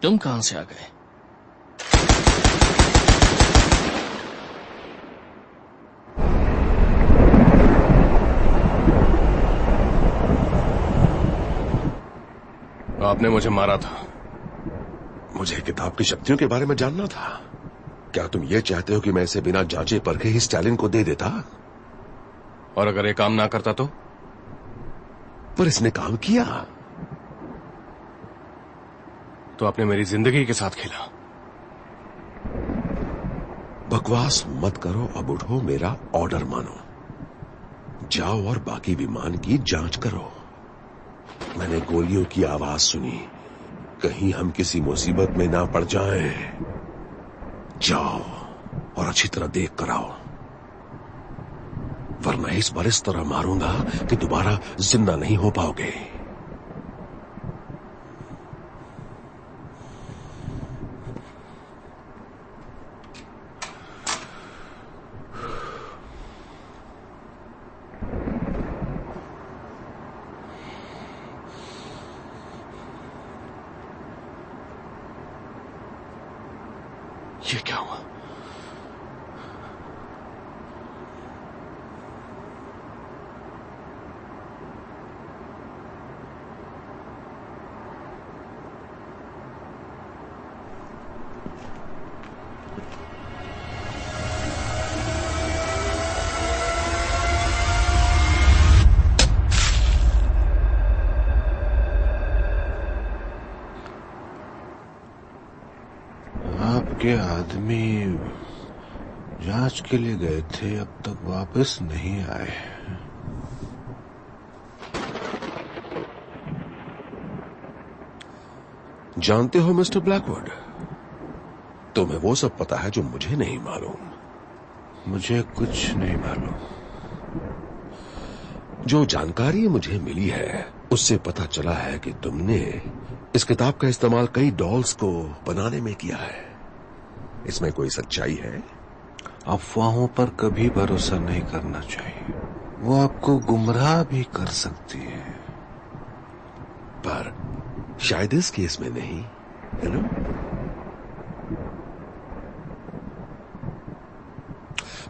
तुम कहां से आ गए? आपने मुझे मारा था। मुझे किताब की शक्तियों के बारे में जानना था। क्या तुम ये चाहते हो कि मैं इसे बिना जांचे परखे ही स्टालिन को दे देता? और अगर ये काम ना करता तो? पर इसने काम किया। तो आपने मेरी जिंदगी के साथ खेला। बकवास मत करो, अब उठो, मेरा ऑर्डर मानो। जाओ और बाकी विमान की जांच करो। मैंने गोलियों की आवाज सुनी, कहीं हम किसी मुसीबत में ना पड़ जाएं। जाओ और अच्छी तरह देख कर आओ, वरना इस बार इस तरह मारूंगा कि दोबारा जिंदा नहीं हो पाओगे। ये क्या हुआ? आपके आदमी जांच के लिए गए थे, अब तक वापस नहीं आए। जानते हो मिस्टर ब्लैकवुड, तुम्हें वो सब पता है जो मुझे नहीं मालूम। मुझे कुछ नहीं मालूम। जो जानकारी मुझे मिली है उससे पता चला है कि तुमने इस किताब का इस्तेमाल कई डॉल्स को बनाने में किया है। इसमें कोई सच्चाई है? अफवाहों पर कभी भरोसा नहीं करना चाहिए, वो आपको गुमराह भी कर सकती है। पर शायद इस केस में नहीं, है ना?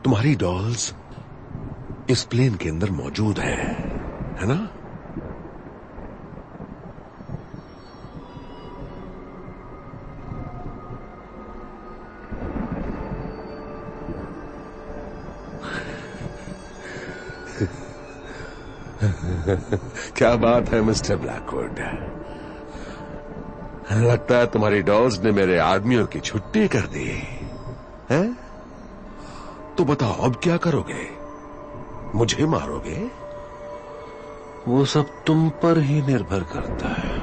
तुम्हारी डॉल्स इस प्लेन के अंदर मौजूद है ना? क्या बात है मिस्टर ब्लैकवुड, लगता है तुम्हारी डॉल्स ने मेरे आदमियों की छुट्टी कर दी है? तो बताओ अब क्या करोगे? मुझे मारोगे? वो सब तुम पर ही निर्भर करता है।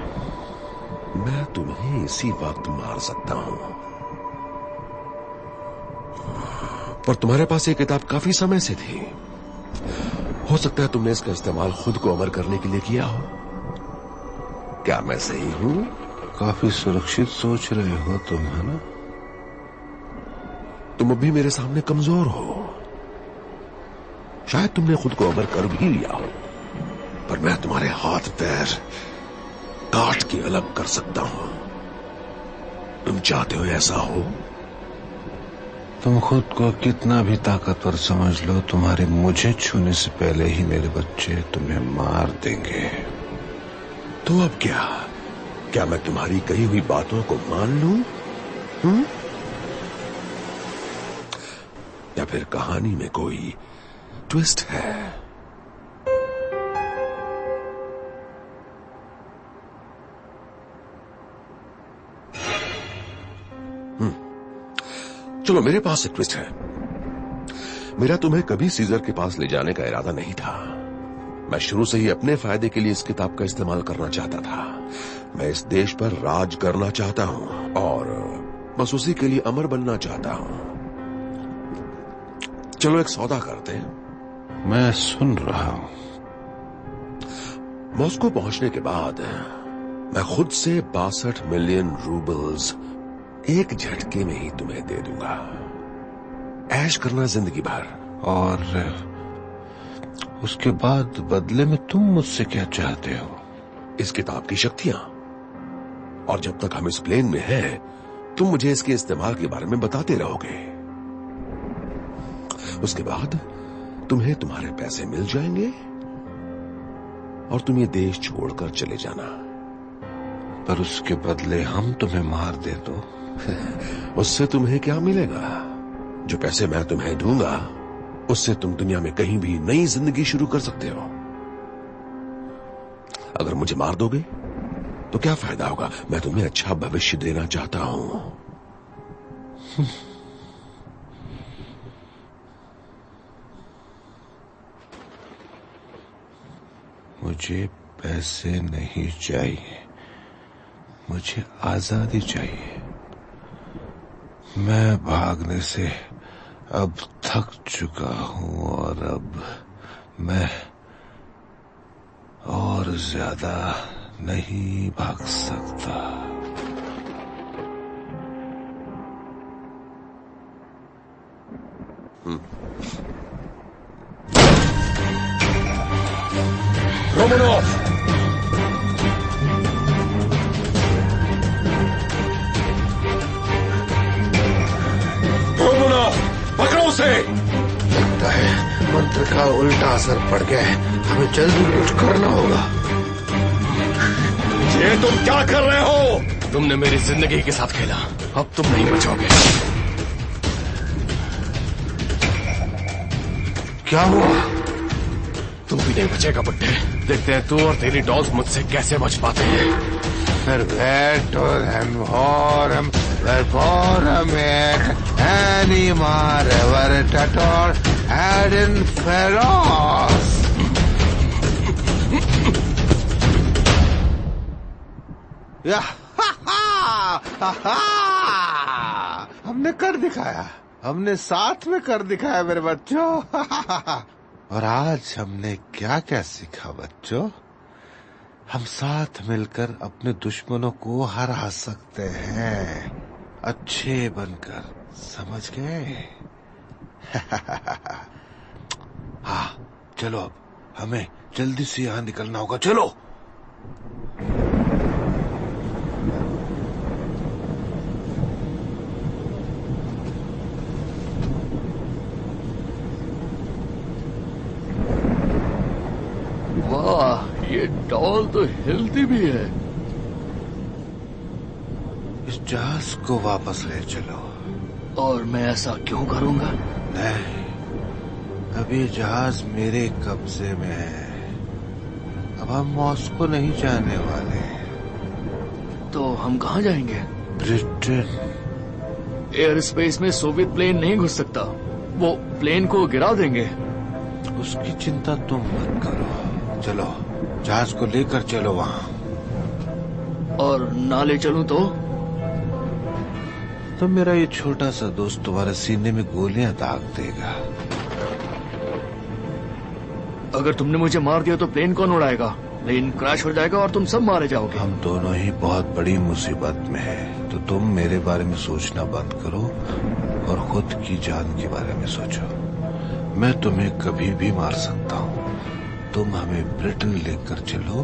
मैं तुम्हें इसी वक्त मार सकता हूं, पर तुम्हारे पास ये किताब काफी समय से थी। हो सकता है तुमने इसका इस्तेमाल खुद को अमर करने के लिए किया हो। क्या मैं सही हूं? काफी सुरक्षित सोच रहे हो तुम, है ना? तुम अभी मेरे सामने कमजोर हो। शायद तुमने खुद को अमर कर भी लिया हो, पर मैं तुम्हारे हाथ पैर काट के अलग कर सकता हूं। तुम चाहते हो ऐसा हो? तुम खुद को कितना भी ताकतवर समझ लो, तुम्हारे मुझे छूने से पहले ही मेरे बच्चे तुम्हें मार देंगे। तो अब क्या? क्या मैं तुम्हारी कही हुई बातों को मान लूं? या फिर कहानी में कोई ट्विस्ट है? चलो, मेरे पास एक ट्विस्ट है। मेरा तुम्हें कभी सीजर के पास ले जाने का इरादा नहीं था। मैं शुरू से ही अपने फायदे के लिए इस किताब का इस्तेमाल करना चाहता था। मैं इस देश पर राज करना चाहता हूं और बस उसी के लिए अमर बनना चाहता हूं। चलो एक सौदा करते हैं। मैं सुन रहा हूं। मॉस्को पहुंचने के बाद मैं खुद से 62 मिलियन रूबल्स एक झटके में ही तुम्हें दे दूंगा। ऐश करना जिंदगी भर। और उसके बाद बदले में तुम मुझसे क्या चाहते हो? इस किताब की शक्तियां। और जब तक हम इस प्लेन में हैं, तुम मुझे इसके इस्तेमाल के बारे में बताते रहोगे। उसके बाद तुम्हें तुम्हारे पैसे मिल जाएंगे और तुम ये देश छोड़कर चले जाना। पर उसके बदले हम तुम्हें मार दे तो? उससे तुम्हें क्या मिलेगा? जो पैसे मैं तुम्हें दूंगा उससे तुम दुनिया में कहीं भी नई जिंदगी शुरू कर सकते हो। अगर मुझे मार दोगे तो क्या फायदा होगा? मैं तुम्हें अच्छा भविष्य देना चाहता हूं। मुझे पैसे नहीं चाहिए, मुझे आजादी चाहिए। मैं भागने से अब थक चुका हूं और अब मैं और ज्यादा नहीं भाग सकता। रोमनोव! रोमनोव, पकड़ो उसे! लगता है मंत्र का उल्टा असर पड़ गया है। हमें जल्दी कुछ करना होगा। ये तुम क्या कर रहे हो? तुमने मेरी जिंदगी के साथ खेला, अब तुम नहीं बचोगे। क्या हुआ? तुम भी नहीं बचेगा बुड्ढे। देखते हैं तू और तेरी डॉल्स मुझसे कैसे बच पाते हैं। Vervorum, vervorum animar vertator adin feroz. या हमने कर दिखाया, हमने साथ में कर दिखाया मेरे बच्चों। और आज हमने क्या क्या सीखा बच्चों? हम साथ मिलकर अपने दुश्मनों को हरा सकते हैं, अच्छे बनकर, समझ गए? हाँ, चलो अब हमें जल्दी से यहाँ निकलना होगा। चलो। वाह, ये डॉल तो हिलती भी है। इस जहाज को वापस ले चलो। और मैं ऐसा क्यों करूंगा? नहीं, अब ये जहाज मेरे कब्जे में है। अब हम मॉस्को नहीं जाने वाले। तो हम कहाँ जाएंगे? ब्रिटेन। एयर स्पेस में सोवियत प्लेन नहीं घुस सकता, वो प्लेन को गिरा देंगे। उसकी चिंता तुम मत करो। चलो, जहाज को लेकर चलो वहाँ। और ना ले चलूं तो मेरा ये छोटा सा दोस्त तुम्हारे सीने में गोलियां दाग देगा। अगर तुमने मुझे मार दिया तो प्लेन कौन उड़ाएगा? प्लेन क्रैश हो जाएगा और तुम सब मारे जाओगे। हम दोनों ही बहुत बड़ी मुसीबत में हैं, तो तुम मेरे बारे में सोचना बंद करो और खुद की जान के बारे में सोचो। मैं तुम्हें कभी भी मार सकता हूँ। तुम हमें ब्रिटेन लेकर चलो,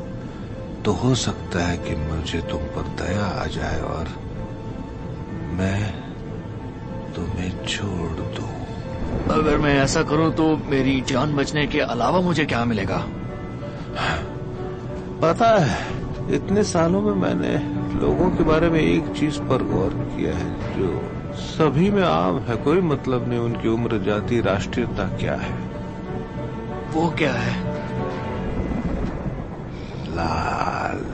तो हो सकता है कि मुझे तुम पर दया आ जाए और मैं तुम्हें छोड़ दूं। अगर मैं ऐसा करूं तो मेरी जान बचने के अलावा मुझे क्या मिलेगा? पता है, इतने सालों में मैंने लोगों के बारे में एक चीज पर गौर किया है जो सभी में आम है। कोई मतलब नहीं उनकी उम्र, जाति, राष्ट्रीयता क्या है। वो क्या है? लालच।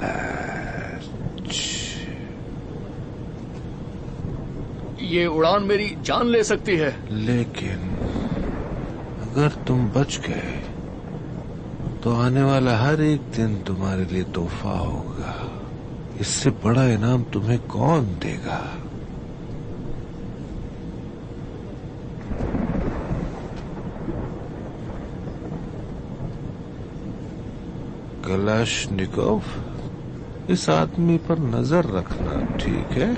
ये उड़ान मेरी जान ले सकती है। लेकिन अगर तुम बच गए तो आने वाला हर एक दिन तुम्हारे लिए तोहफा होगा। इससे बड़ा इनाम तुम्हें कौन देगा? कलाशनिकोव, इस आदमी पर नजर रखना, ठीक है?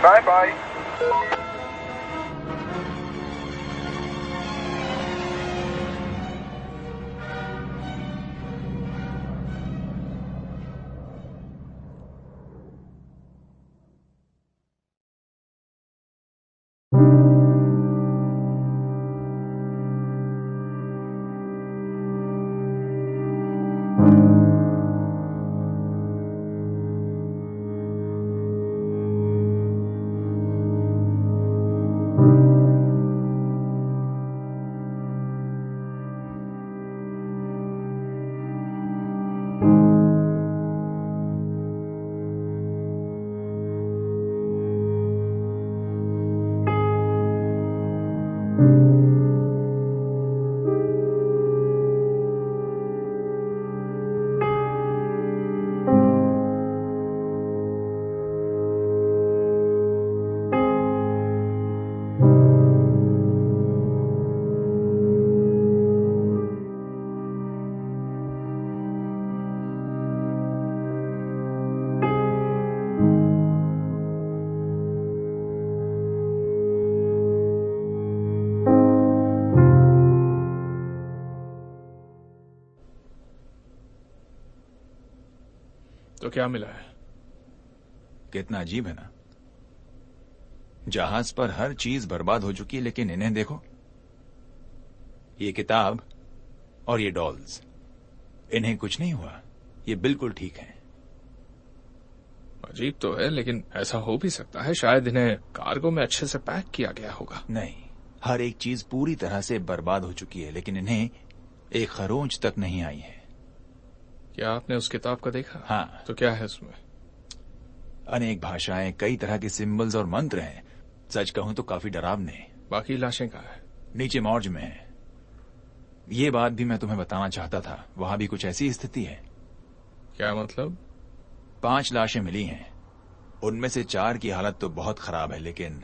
Bye-bye. तो क्या मिला है? कितना अजीब है ना, जहाज पर हर चीज बर्बाद हो चुकी है, लेकिन इन्हें देखो, ये किताब और ये डॉल्स, इन्हें कुछ नहीं हुआ, ये बिल्कुल ठीक है। अजीब तो है, लेकिन ऐसा हो भी सकता है शायद इन्हें कार्गो में अच्छे से पैक किया गया होगा। नहीं, हर एक चीज पूरी तरह से बर्बाद हो चुकी है, लेकिन इन्हें एक खरोंच तक नहीं आई है। क्या आपने उस किताब को देखा? हाँ। तो क्या है उसमें? अनेक भाषाएं, कई तरह के सिंबल्स और मंत्र हैं। सच कहूं तो काफी डरावने। बाकी लाशें कहाँ है? नीचे मॉर्ज में है। ये बात भी मैं तुम्हें बताना चाहता था, वहां भी कुछ ऐसी स्थिति है। क्या मतलब? 5 लाशें मिली हैं, उनमें से 4 की हालत तो बहुत खराब है, लेकिन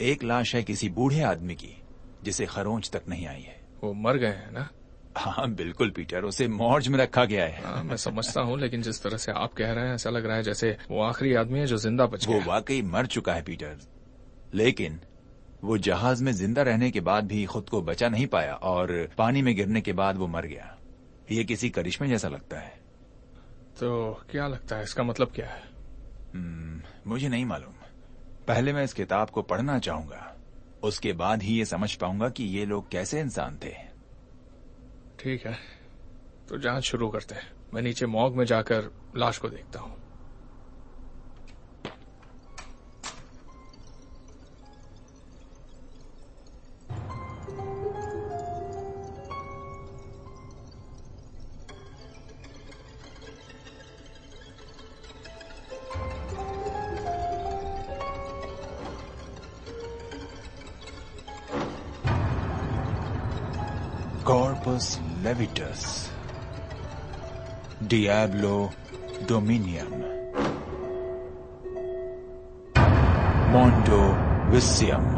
एक लाश है किसी बूढ़े आदमी की, जिसे खरोंच तक नहीं आई है। वो मर गए हैं ना? हाँ बिल्कुल पीटर, उसे मॉर्ज में रखा गया है। हाँ, मैं समझता हूँ, लेकिन जिस तरह से आप कह रहे हैं ऐसा लग रहा है जैसे वो आखिरी आदमी है जो जिंदा बच गया। वो वाकई मर चुका है पीटर, लेकिन वो जहाज में जिंदा रहने के बाद भी खुद को बचा नहीं पाया और पानी में गिरने के बाद वो मर गया। ये किसी करिश्मे जैसा लगता है। तो क्या लगता है, इसका मतलब क्या है? मुझे नहीं मालूम। पहले मैं इस किताब को पढ़ना चाहूंगा, उसके बाद ही ये समझ पाऊंगा कि ये लोग कैसे इंसान थे। ठीक है, तो जांच शुरू करते हैं। मैं नीचे मॉर्ग में जाकर लाश को देखता हूँ। Corpus levitus, Diablo Dominium, Mondo Vicium,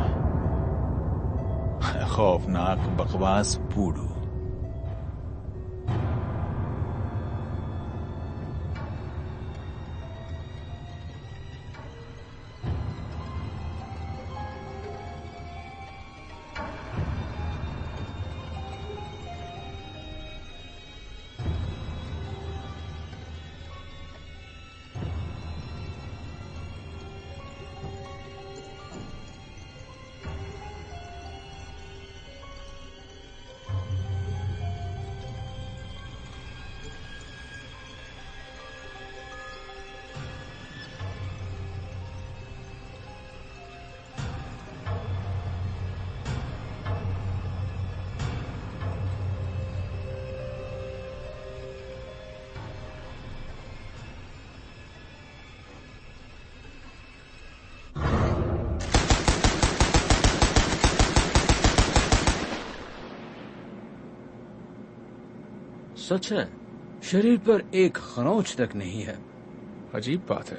खौफनाक बकवास पूडू। सच है, शरीर पर एक खरोंच तक नहीं है। अजीब बात है,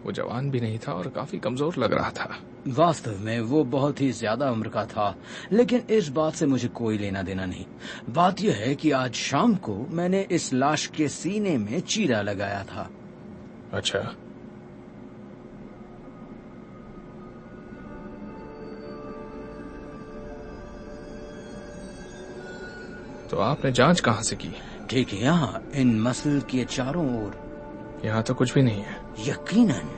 वो जवान भी नहीं था और काफी कमजोर लग रहा था। वास्तव में वो बहुत ही ज्यादा उम्र का था, लेकिन इस बात से मुझे कोई लेना देना नहीं। बात यह है कि आज शाम को मैंने इस लाश के सीने में चीरा लगाया था। अच्छा, तो आपने जांच कहाँ से की? ठीक है, यहाँ इन मसल के चारों ओर। यहाँ तो कुछ भी नहीं है। यकीनन।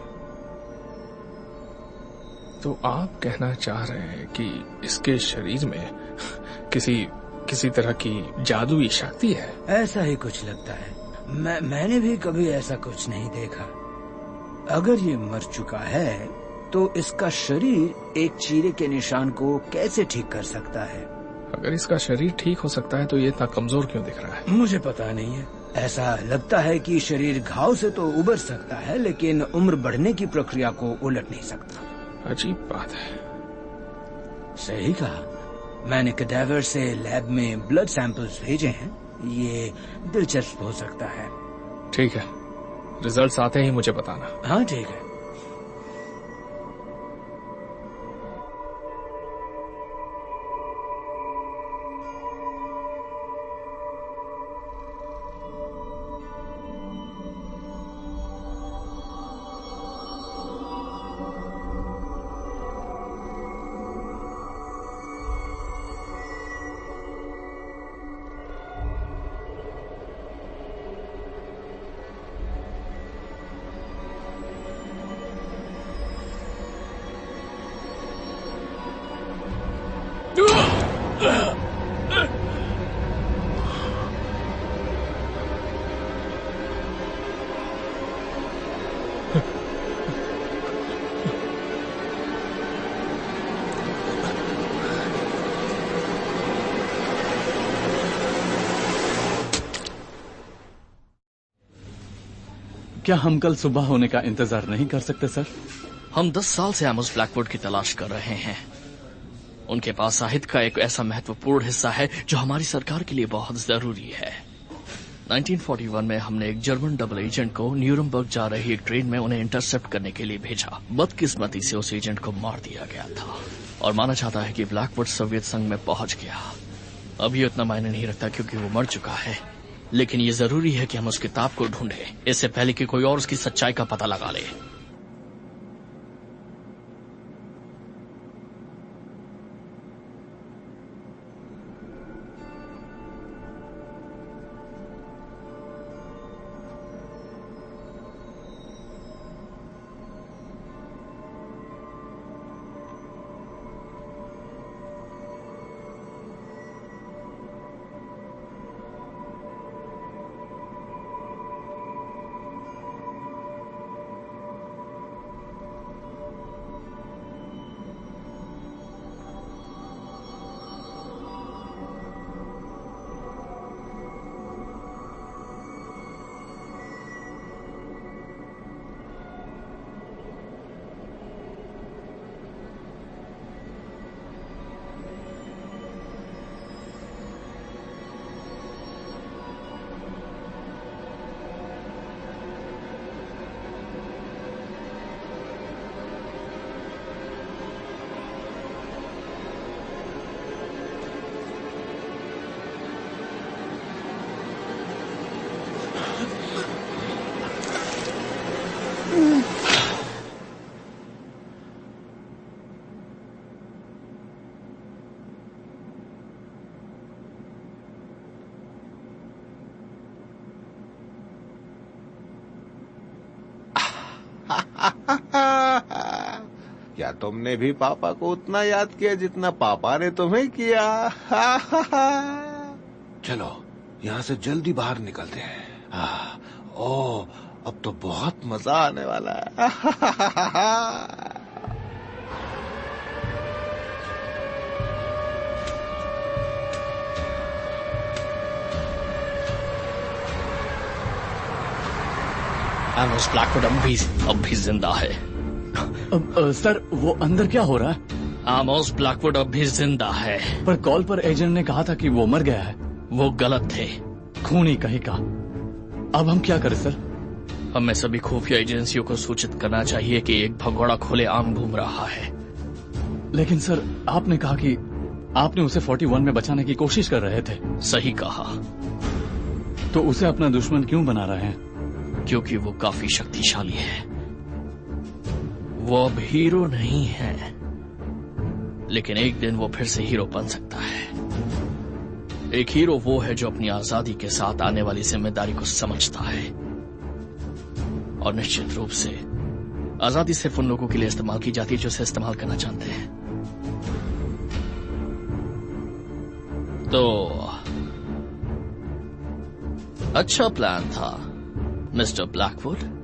तो आप कहना चाह रहे हैं कि इसके शरीर में किसी तरह की जादुई शक्ति है? ऐसा ही कुछ लगता है। मैंने भी कभी ऐसा कुछ नहीं देखा। अगर ये मर चुका है तो इसका शरीर एक चीरे के निशान को कैसे ठीक कर सकता है? अगर इसका शरीर ठीक हो सकता है तो ये इतना कमजोर क्यों दिख रहा है? मुझे पता नहीं है। ऐसा लगता है कि शरीर घाव से तो उबर सकता है, लेकिन उम्र बढ़ने की प्रक्रिया को उलट नहीं सकता। अजीब बात है। सही कहा। मैंने कैडेवर से लैब में ब्लड सैंपल्स भेजे हैं। ये दिलचस्प हो सकता है। ठीक है, रिजल्ट्स आते ही मुझे बताना। हाँ ठीक है। क्या हम कल सुबह होने का इंतजार नहीं कर सकते सर? हम 10 साल से एमोस ब्लैकवुड की तलाश कर रहे हैं। उनके पास साहित्य का एक ऐसा महत्वपूर्ण हिस्सा है जो हमारी सरकार के लिए बहुत जरूरी है। 1941 में हमने एक जर्मन डबल एजेंट को न्यूरमबर्ग जा रही एक ट्रेन में उन्हें इंटरसेप्ट करने के लिए भेजा। बदकिस्मती से उस एजेंट को मार दिया गया था और माना जाता है कि ब्लैकवुड सोवियत संघ में पहुंच गया। अब ये उतना मायने नहीं रखता क्योंकि वो मर चुका है, लेकिन ये जरूरी है कि हम उस किताब को ढूंढें इससे पहले कि कोई और उसकी सच्चाई का पता लगा ले। क्या तुमने भी पापा को उतना याद किया जितना पापा ने तुम्हें किया? चलो यहाँ से जल्दी बाहर निकलते हैं। ओह, अब तो बहुत मजा आने वाला है। एमोस ब्लैकवुड अब भी जिंदा है। सर, वो अंदर क्या हो रहा है? एमोस ब्लैकवुड अब भी जिंदा है। पर कॉल पर एजेंट ने कहा था कि वो मर गया है। वो गलत थे। खूनी कहेगा। अब हम क्या करें सर? हमें सभी खुफिया एजेंसियों को सूचित करना चाहिए कि एक भगोड़ा खुले आम घूम रहा है। लेकिन सर, आपने कहा कि आपने उसे 41 में बचाने की कोशिश कर रहे थे। सही कहा। तो उसे अपना दुश्मन क्यों बना रहे हैं? क्योंकि वो काफी शक्तिशाली है। वो अब हीरो नहीं है, लेकिन एक दिन वो फिर से हीरो बन सकता है। एक हीरो वो है जो अपनी आजादी के साथ आने वाली जिम्मेदारी को समझता है, और निश्चित रूप से आजादी सिर्फ उन लोगों के लिए इस्तेमाल की जाती है जो इसे इस्तेमाल करना चाहते हैं। तो अच्छा प्लान था मिस्टर ब्लैकवुड।